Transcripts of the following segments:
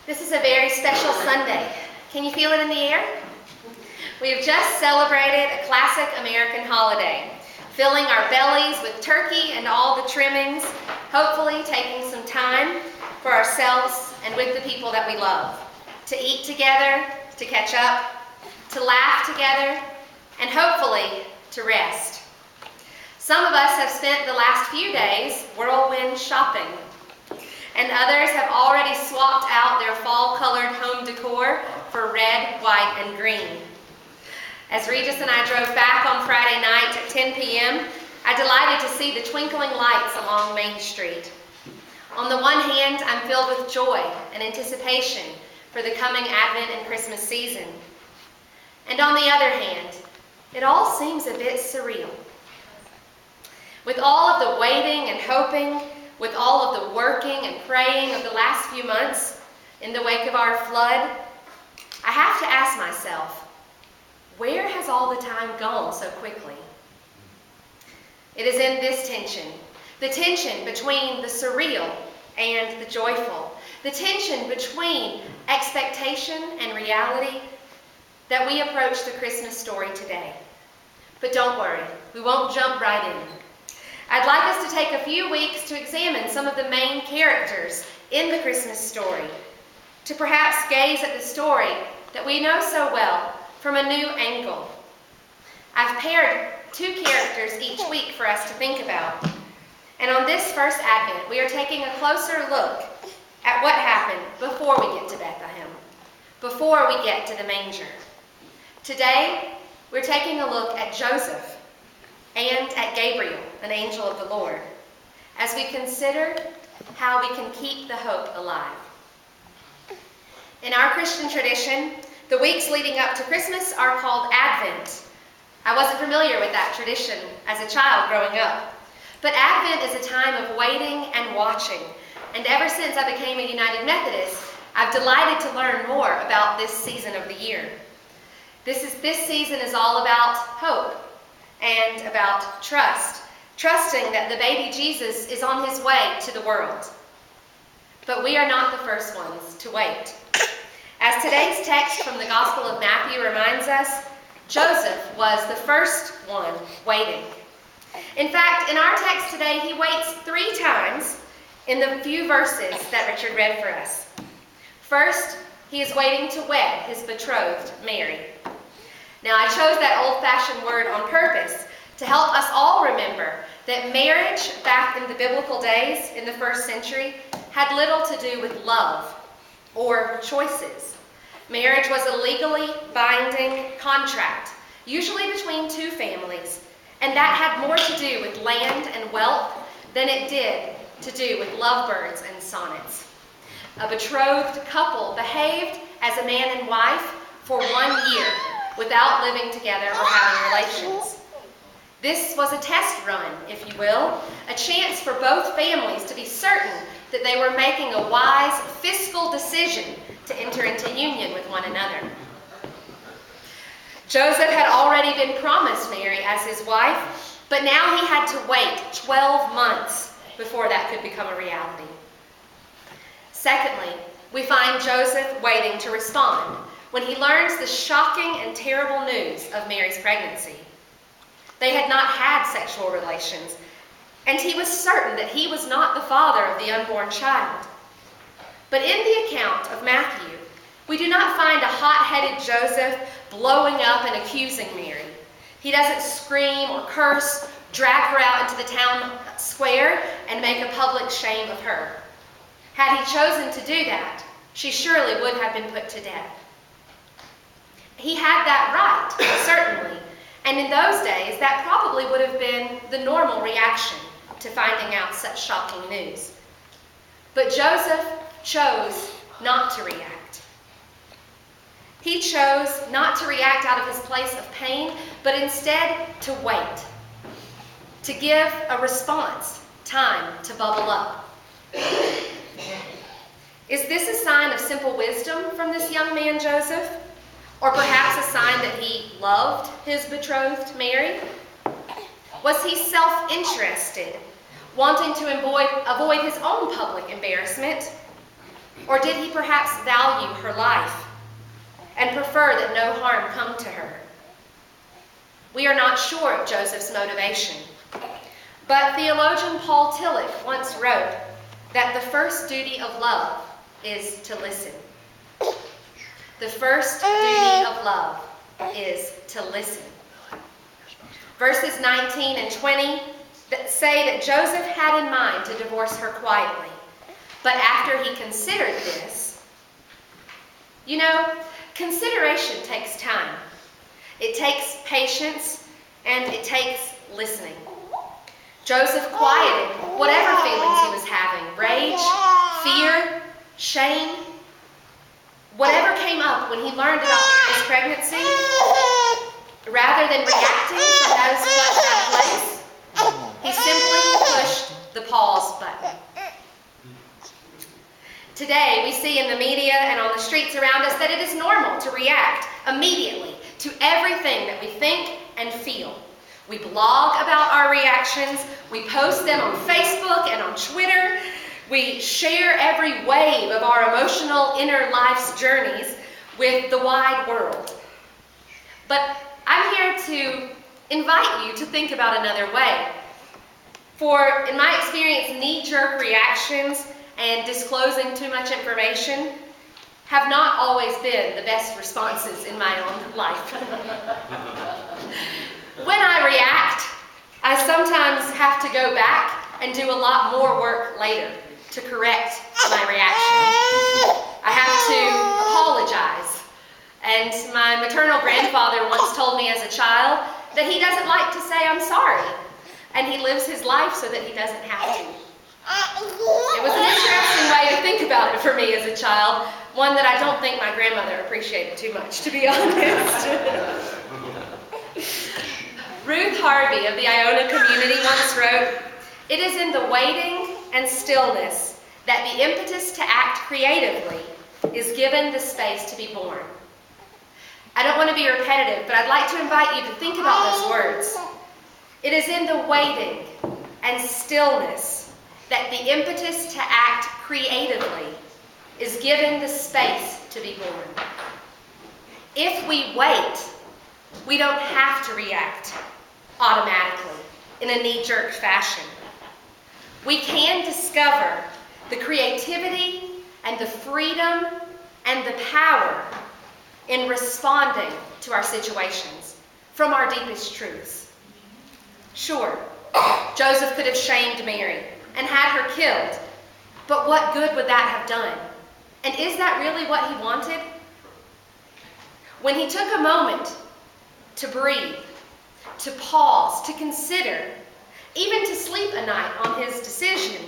This is a very special Sunday. Can you feel it in the air? We have just celebrated a classic American holiday, filling our bellies with turkey and all the trimmings, hopefully taking some time for ourselves and with the people that we love, to eat together, to catch up, to laugh together, and hopefully to rest. Some of us have spent the last few days whirlwind shopping, and others have already swapped out their fall-colored home decor for red, white, and green. As Regis and I drove back on Friday night at 10 p.m., I delighted to see the twinkling lights along Main Street. On the one hand, I'm filled with joy and anticipation for the coming Advent and Christmas season. And on the other hand, it all seems a bit surreal. With all of the waiting and hoping, with all of the working and praying of the last few months in the wake of our flood, I have to ask myself, where has all the time gone so quickly? It is in this tension, the tension between the surreal and the joyful, the tension between expectation and reality, that we approach the Christmas story today. But don't worry, we won't jump right in. I'd like us to take a few weeks to examine some of the main characters in the Christmas story, to perhaps gaze at the story that we know so well from a new angle. I've paired two characters each week for us to think about. And on this first Advent, we are taking a closer look at what happened before we get to Bethlehem, before we get to the manger. Today, we're taking a look at Joseph and at Gabriel, an angel of the Lord, as we consider how we can keep the hope alive. In our Christian tradition, the weeks leading up to Christmas are called Advent. I wasn't familiar with that tradition as a child growing up, but Advent is a time of waiting and watching, and ever since I became a United Methodist, I've delighted to learn more about this season of the year. This season is all about hope and about trust, trusting that the baby Jesus is on his way to the world. But we are not the first ones to wait. As today's text from the Gospel of Matthew reminds us, Joseph was the first one waiting. In fact, in our text today, he waits 3 times in the few verses that Richard read for us. First, he is waiting to wed his betrothed, Mary. Now, I chose that old-fashioned word on purpose to help us all remember that marriage back in the biblical days in the 1st century had little to do with love or choices. Marriage was a legally binding contract, usually between 2 families, and that had more to do with land and wealth than it did to do with lovebirds and sonnets. A betrothed couple behaved as a man and wife for 1 year without living together or having relations. This was a test run, if you will, a chance for both families to be certain that they were making a wise fiscal decision to enter into union with one another. Joseph had already been promised Mary as his wife, but now he had to wait 12 months before that could become a reality. Secondly, we find Joseph waiting to respond when he learns the shocking and terrible news of Mary's pregnancy. They had not had sexual relations, and he was certain that he was not the father of the unborn child. But in the account of Matthew, we do not find a hot-headed Joseph blowing up and accusing Mary. He doesn't scream or curse, drag her out into the town square, and make a public shame of her. Had he chosen to do that, she surely would have been put to death. He had that right, certainly, and in those days, that probably would have been the normal reaction to finding out such shocking news. But Joseph chose not to react. He chose not to react out of his place of pain, but instead to wait, to give a response, time to bubble up. Is this a sign of simple wisdom from this young man, Joseph? Or perhaps a sign that he loved his betrothed Mary? Was he self-interested, wanting to avoid his own public embarrassment? Or did he perhaps value her life and prefer that no harm come to her? We are not sure of Joseph's motivation, but theologian Paul Tillich once wrote that the first duty of love is to listen. The first duty of love is to listen. Verses 19 and 20 that say that Joseph had in mind to divorce her quietly, but after he considered this, consideration takes time. It takes patience, and it takes listening. Joseph quieted whatever feelings he was having, rage, fear, shame, whatever came up when he learned about Mary's pregnancy. Rather than reacting from those put in that place, he simply pushed the pause button. Today, we see in the media and on the streets around us that it is normal to react immediately to everything that we think and feel. We blog about our reactions, we post them on Facebook and on Twitter, we share every wave of our emotional inner life's journeys with the wide world. But I'm here to invite you to think about another way. For, in my experience, knee-jerk reactions and disclosing too much information have not always been the best responses in my own life. When I react, I sometimes have to go back and do a lot more work later to correct my reaction. I have to apologize. And my maternal grandfather once told me as a child that he doesn't like to say I'm sorry, and he lives his life so that he doesn't have to. It was an interesting way to think about it for me as a child, one that I don't think my grandmother appreciated too much, to be honest. Ruth Harvey of the Iona community once wrote, "It is in the waiting and stillness that the impetus to act creatively is given the space to be born." I don't want to be repetitive, but I'd like to invite you to think about those words. It is in the waiting and stillness that the impetus to act creatively is given the space to be born. If we wait, we don't have to react automatically in a knee-jerk fashion. We can discover the creativity and the freedom and the power in responding to our situations from our deepest truths. Sure, Joseph could have shamed Mary and had her killed, but what good would that have done? And is that really what he wanted? When he took a moment to breathe, to pause, to consider, even to sleep a night on his decision,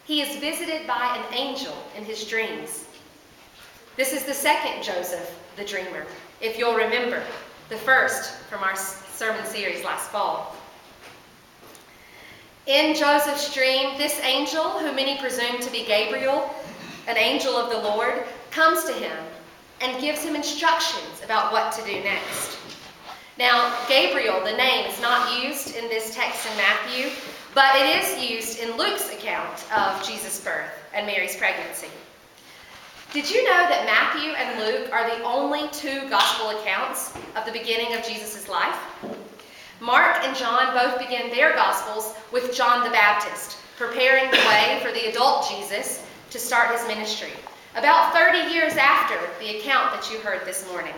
he is visited by an angel in his dreams. This is the second Joseph, the dreamer, if you'll remember, the first from our sermon series last fall. In Joseph's dream, this angel, who many presume to be Gabriel, an angel of the Lord, comes to him and gives him instructions about what to do next. Now, Gabriel, the name, is not used in this text in Matthew, but it is used in Luke's account of Jesus' birth and Mary's pregnancy. Did you know that Matthew and Luke are the only two gospel accounts of the beginning of Jesus' life? Mark and John both begin their gospels with John the Baptist, preparing the way for the adult Jesus to start his ministry, about 30 years after the account that you heard this morning.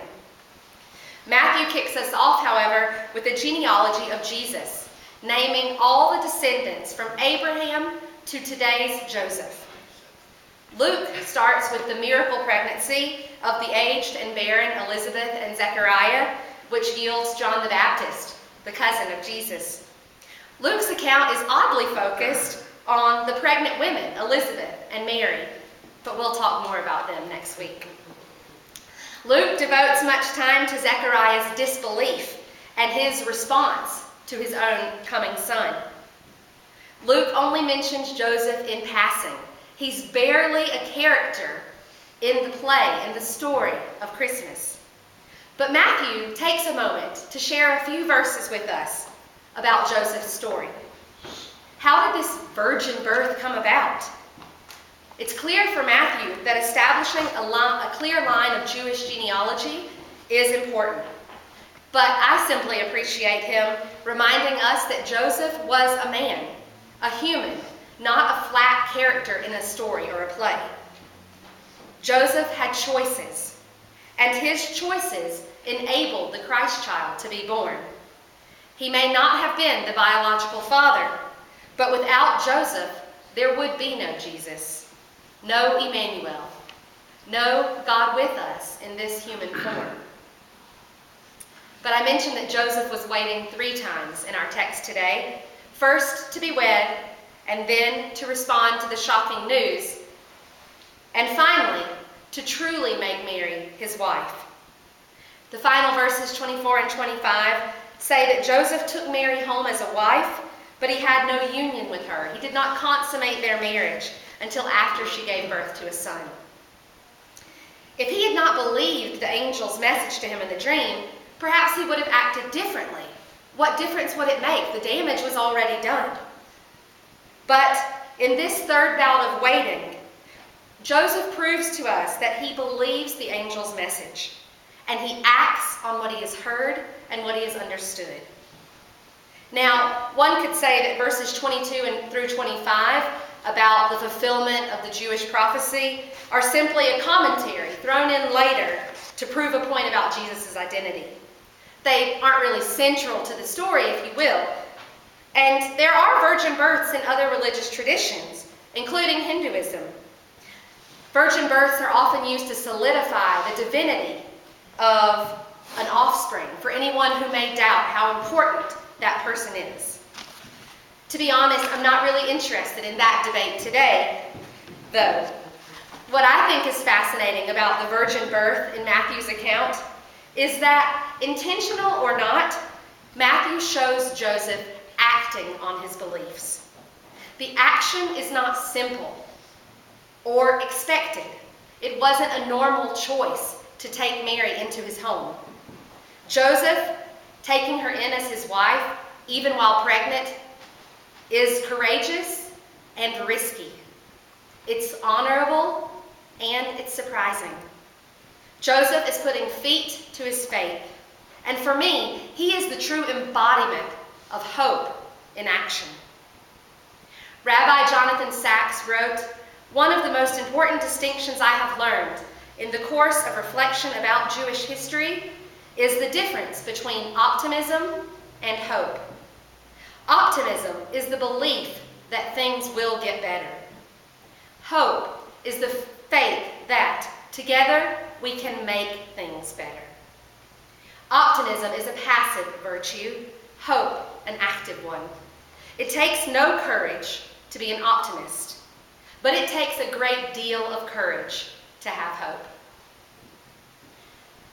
Matthew kicks us off, however, with the genealogy of Jesus, naming all the descendants from Abraham to today's Joseph. Luke starts with the miracle pregnancy of the aged and barren Elizabeth and Zechariah, which yields John the Baptist, the cousin of Jesus. Luke's account is oddly focused on the pregnant women, Elizabeth and Mary, but we'll talk more about them next week. Luke devotes much time to Zechariah's disbelief and his response to his own coming son. Luke only mentions Joseph in passing. He's barely a character in the play, in the story of Christmas. But Matthew takes a moment to share a few verses with us about Joseph's story. How did this virgin birth come about? It's clear for Matthew that establishing a clear line of Jewish genealogy is important. But I simply appreciate him reminding us that Joseph was a man, a human, not a flat character in a story or a play. Joseph had choices, and his choices enabled the Christ child to be born. He may not have been the biological father, but without Joseph, there would be no Jesus, no Emmanuel, no God with us in this human form. But I mentioned that Joseph was waiting 3 times in our text today. First, to be wed, and then to respond to the shocking news, and finally, to truly make Mary his wife. The final verses 24 and 25 say that Joseph took Mary home as a wife, but he had no union with her. He did not consummate their marriage until after she gave birth to a son. If he had not believed the angel's message to him in the dream, perhaps he would have acted differently. What difference would it make? The damage was already done. But in this third bout of waiting, Joseph proves to us that he believes the angel's message, and he acts on what he has heard and what he has understood. Now, one could say that verses 22 through 25 about the fulfillment of the Jewish prophecy are simply a commentary thrown in later to prove a point about Jesus' identity. They aren't really central to the story, if you will. And there are virgin births in other religious traditions, including Hinduism. Virgin births are often used to solidify the divinity of an offspring for anyone who may doubt how important that person is. To be honest, I'm not really interested in that debate today, though. What I think is fascinating about the virgin birth in Matthew's account is that, intentional or not, Matthew shows Joseph acting on his beliefs. The action is not simple or expected. It wasn't a normal choice to take Mary into his home. Joseph, taking her in as his wife, even while pregnant, is courageous and risky. It's honorable and it's surprising. Joseph is putting feet to his faith. And for me, he is the true embodiment of hope in action. Rabbi Jonathan Sacks wrote, "One of the most important distinctions I have learned in the course of reflection about Jewish history is the difference between optimism and hope. Optimism is the belief that things will get better. Hope is the faith that, together, we can make things better." Optimism is a passive virtue, hope an active one. It takes no courage to be an optimist, but it takes a great deal of courage to have hope.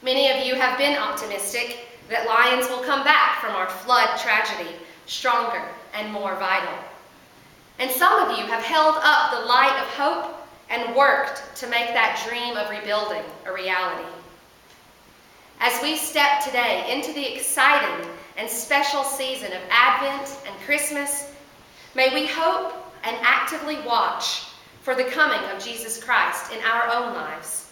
Many of you have been optimistic that Lyons will come back from our flood tragedy stronger and more vital. And some of you have held up the light of hope and worked to make that dream of rebuilding a reality. As we step today into the exciting and special season of Advent and Christmas, may we hope and actively watch for the coming of Jesus Christ in our own lives.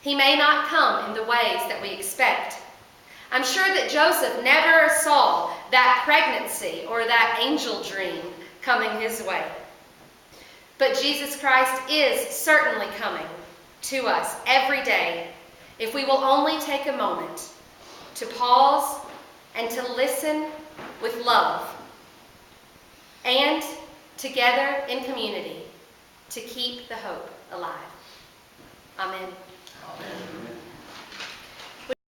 He may not come in the ways that we expect. I'm sure that Joseph never saw that pregnancy or that angel dream coming his way. But Jesus Christ is certainly coming to us every day if we will only take a moment to pause and to listen with love, and together in community to keep the hope alive. Amen. Amen.